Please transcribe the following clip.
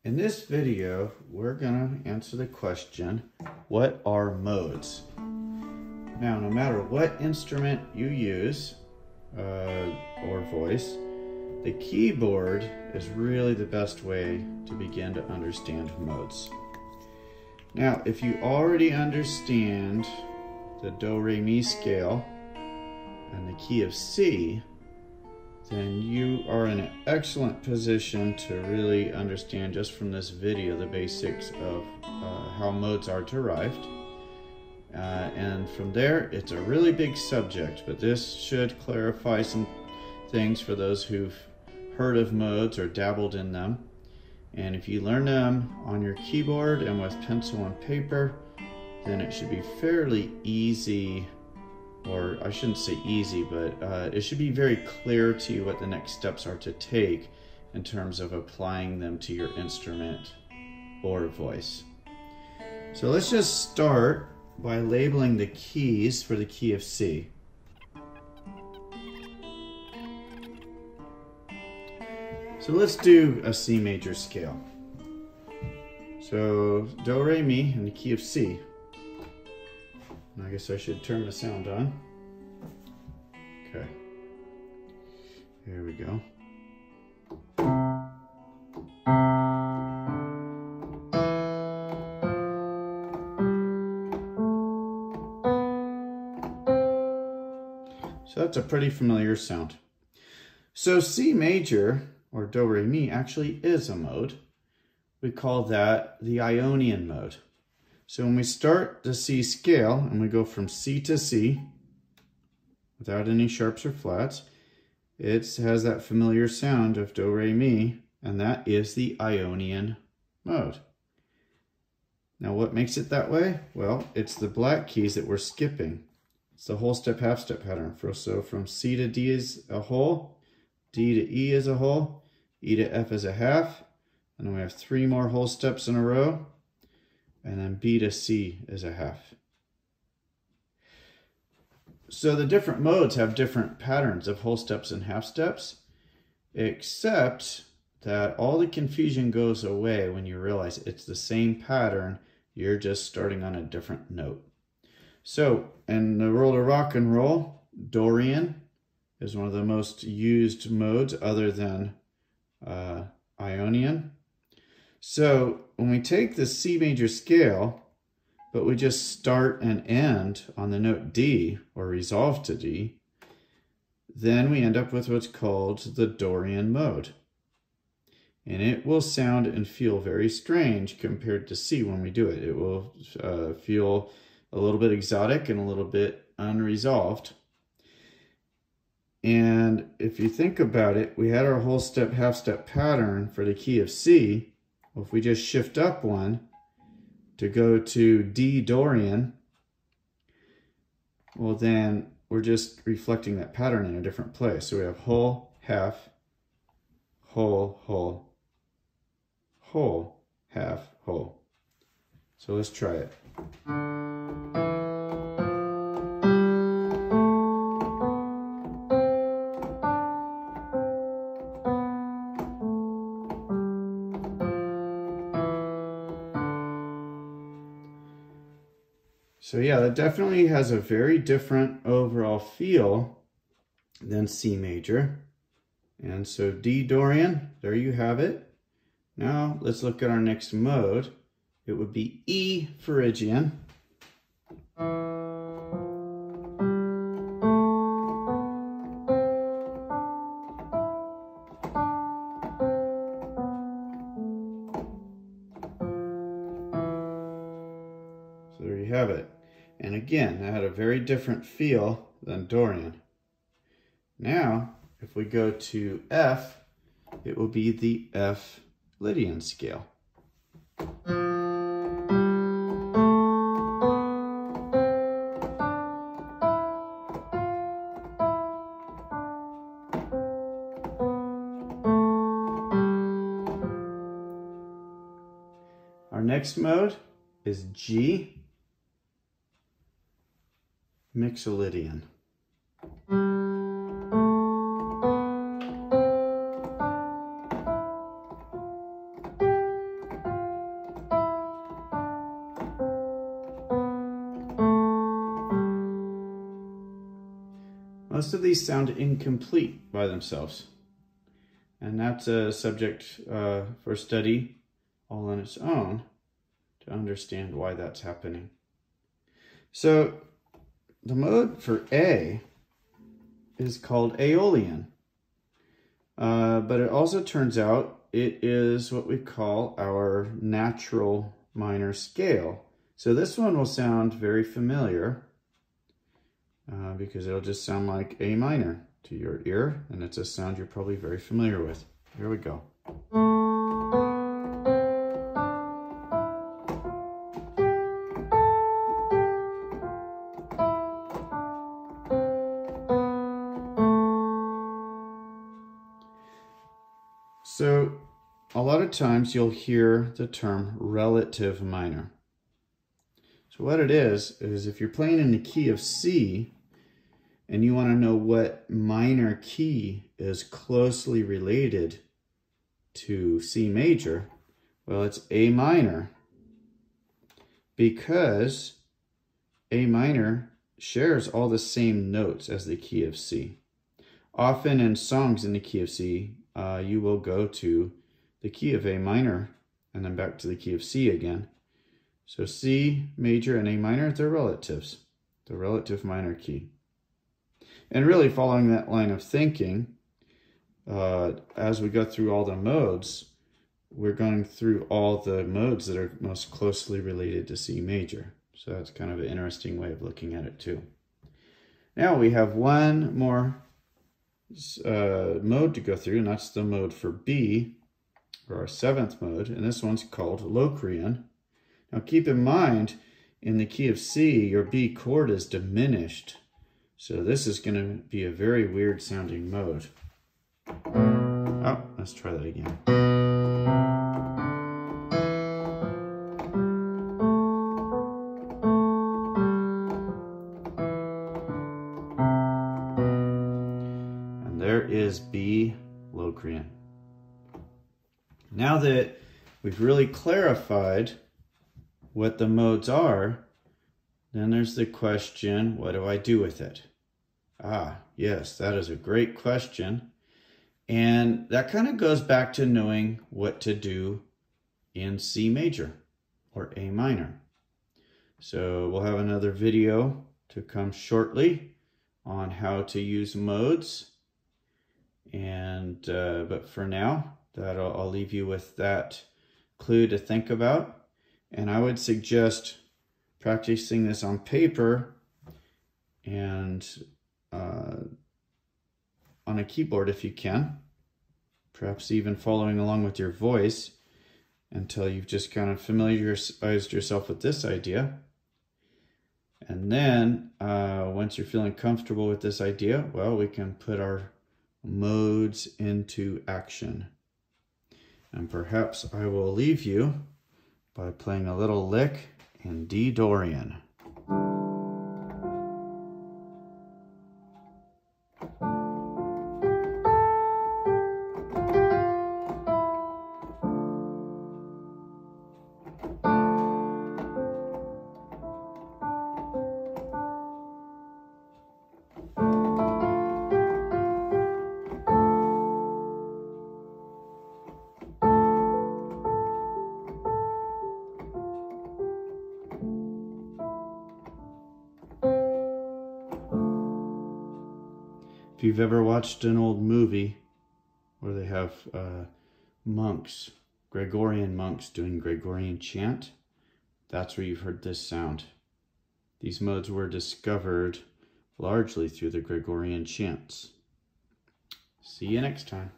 In this video, we're going to answer the question, what are modes? Now, no matter what instrument you use, or voice, the keyboard is really the best way to begin to understand modes. Now, if you already understand the Do, Re, Mi scale and the key of C, then you are in an excellent position to really understand just from this video the basics of how modes are derived. And from there, it's a really big subject, but this should clarify some things for those who've heard of modes or dabbled in them. And if you learn them on your keyboard and with pencil and paper, then it should be fairly easy. Or I shouldn't say easy, but it should be very clear to you what the next steps are to take in terms of applying them to your instrument or voice. So let's just start by labeling the keys for the key of C. So let's do a C major scale. So Do, Re, Mi, and the key of C. I guess I should turn the sound on. Okay. Here we go. So that's a pretty familiar sound. So C major, or Do, Re, Mi, actually is a mode. We call that the Ionian mode. So when we start the C scale and we go from C to C without any sharps or flats, it has that familiar sound of Do, Re, Mi, and that is the Ionian mode. Now what makes it that way? Well, it's the black keys that we're skipping. It's the whole step, half step pattern. So from C to D is a whole, D to E is a whole, E to F is a half, and then we have 3 more whole steps in a row. And then B to C is a half. So the different modes have different patterns of whole steps and half steps, except that all the confusion goes away when you realize it's the same pattern, you're just starting on a different note. So in the world of rock and roll, Dorian is one of the most used modes other than Ionian. So when we take the C major scale, but we just start and end on the note D, or resolve to D, then we end up with what's called the Dorian mode. And it will sound and feel very strange compared to C when we do it. It will feel a little bit exotic and a little bit unresolved. And if you think about it, we had our whole step, half step pattern for the key of C. Well, if we just shift up one to go to D Dorian, well then we're just reflecting that pattern in a different place. So we have whole, half, whole, whole, whole, half, whole. So let's try it. So yeah, that definitely has a very different overall feel than C major. And so D Dorian, there you have it. Now let's look at our next mode. It would be E Phrygian. So there you have it. And again, that had a very different feel than Dorian. Now, if we go to F, it will be the F Lydian scale. Our next mode is G Mixolydian. most of these sound incomplete by themselves. And that's a subject for study all on its own to understand why that's happening. So the mode for A is called Aeolian. But it also turns out it is what we call our natural minor scale. So this one will sound very familiar because it'll just sound like A minor to your ear, and it's a sound you're probably very familiar with. Here we go. So a lot of times you'll hear the term relative minor. So what it is if you're playing in the key of C and you want to know what minor key is closely related to C major, well, it's A minor, because A minor shares all the same notes as the key of C. Often in songs in the key of C, you will go to the key of A minor and then back to the key of C again. So C major and A minor, they're relatives, the relative minor key. And really following that line of thinking, as we go through all the modes, we're going through all the modes that are most closely related to C major. So that's kind of an interesting way of looking at it too. Now we have one more mode to go through, and that's the mode for B, or our seventh mode, and this one's called Locrian. Now keep in mind, in the key of C, your B chord is diminished. So this is going to be a very weird sounding mode. Oh, let's try that again. And there is B Locrian. Now that we've really clarified what the modes are, then there's the question, what do I do with it? Ah, yes, that is a great question. And that kind of goes back to knowing what to do in C major or A minor. So we'll have another video to come shortly on how to use modes. And but for now, I'll leave you with that clue to think about. And I would suggest practicing this on paper and on a keyboard if you can, perhaps even following along with your voice until you've just kind of familiarized yourself with this idea. And then once you're feeling comfortable with this idea, well, we can put our modes into action. And perhaps I will leave you by playing a little lick in D Dorian. If you've ever watched an old movie where they have monks, Gregorian monks doing Gregorian chant, that's where you've heard this sound. These modes were discovered largely through the Gregorian chants. See you next time.